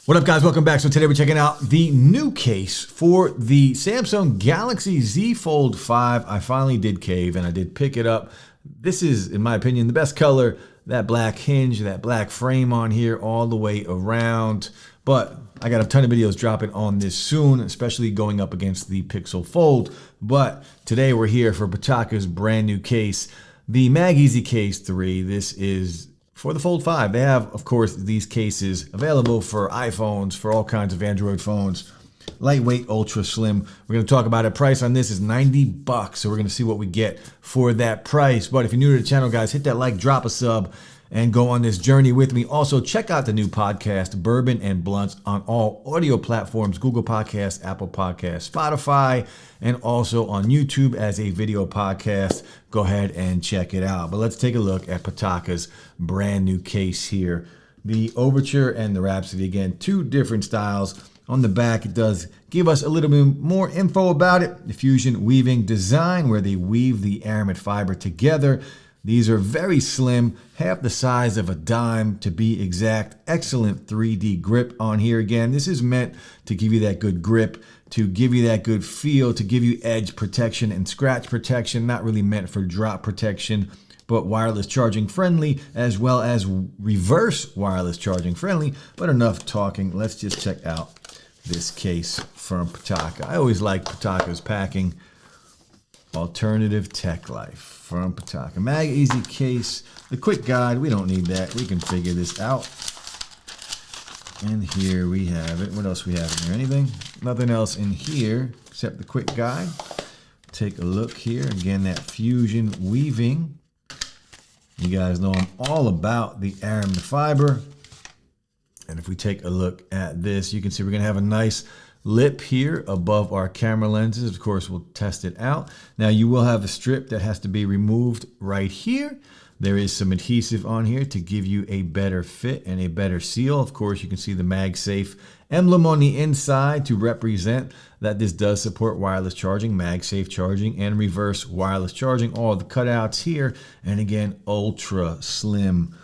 What up, guys? Welcome back. So today we're checking out the new case for the Samsung Galaxy Z Fold 5. I finally did cave and I did pick it up. This is, in my opinion, the best color. That black hinge, that black frame on here all the way around. But I got a ton of videos dropping on this soon, especially going up against the Pixel Fold. But today we're here for Pitaka's brand new case, the Mag Easy Case 3. This is for the Fold 5. They have, of course, these cases available for iPhones, for all kinds of Android phones. Lightweight, ultra slim. We're going to talk about it. Price on this is $90, so we're going to see what we get for that price. But if you're new to the channel, guys, hit that like, drop a sub, and go on this journey with me. Also, check out the new podcast, Bourbon and Blunts, on all audio platforms, Google Podcasts, Apple Podcasts, Spotify, and also on YouTube as a video podcast. Go ahead and check it out. But let's take a look at Pitaka's brand new case here. The Overture and the Rhapsody, again, two different styles. On the back, it does give us a little bit more info about it. The fusion weaving design, where they weave the aramid fiber together. These are very slim, half the size of a dime to be exact. Excellent 3D grip on here. Again, this is meant to give you that good grip, to give you that good feel, to give you edge protection and scratch protection. Not really meant for drop protection, but wireless charging friendly, as well as reverse wireless charging friendly. But enough talking, let's just check out this case from Pitaka. I always like Pitaka's packing. Alternative tech life from Pitaka. Mag Easy Case, the quick guide, we don't need that. We can figure this out. And here we have it. What else we have in here? Anything? Nothing else in here except the quick guide. Take a look here. Again, that fusion weaving. You guys know I'm all about the aramid fiber. And if we take a look at this, you can see we're going to have a nice lip here above our camera lenses. Of course, we'll test it out. Now, you will have a strip that has to be removed right here. There is some adhesive on here to give you a better fit and a better seal. Of course, you can see the MagSafe emblem on the inside to represent that this does support wireless charging, MagSafe charging, and reverse wireless charging. All the cutouts here, and again, ultra slim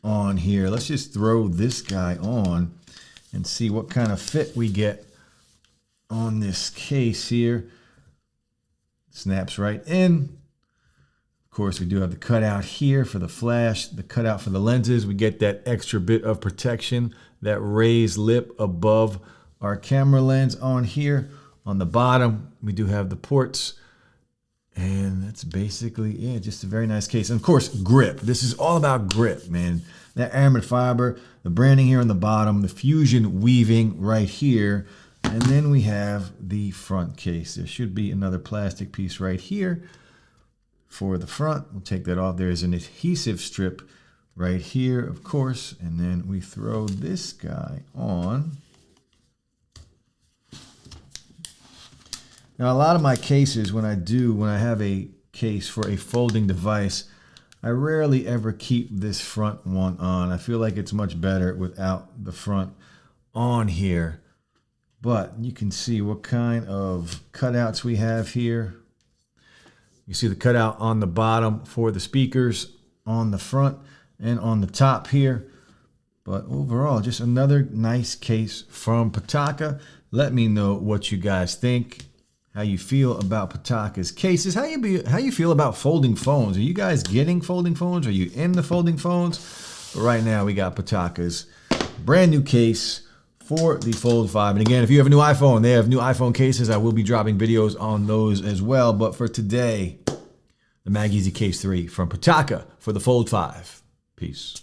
on here. Let's just throw this guy on and see what kind of fit we get on this case here. Snaps right in. Of course, we do have the cutout here for the flash, the cutout for the lenses. We get that extra bit of protection, that raised lip above our camera lens on here. On the bottom, we do have the ports. And that's basically it. Just a very nice case. And of course, grip. This is all about grip, man. That aramid fiber, the branding here on the bottom, the fusion weaving right here. And then we have the front case. There should be another plastic piece right here for the front. We'll take that off. There's an adhesive strip right here, of course. And then we throw this guy on. Now, a lot of my cases, when I have a case for a folding device, I rarely ever keep this front one on. I feel like it's much better without the front on here. But you can see what kind of cutouts we have here. You see the cutout on the bottom for the speakers, on the front and on the top here. But overall, just another nice case from Pitaka. Let me know what you guys think, how you feel about Pitaka's cases, how you feel about folding phones. Are you guys getting folding phones? Are you in the folding phones? But right now, we got Pitaka's brand new case for the Fold 5. And again, if you have a new iPhone, they have new iPhone cases. I will be dropping videos on those as well. But for today, the Mag Easy Case 3 from Pitaka for the Fold 5. Peace.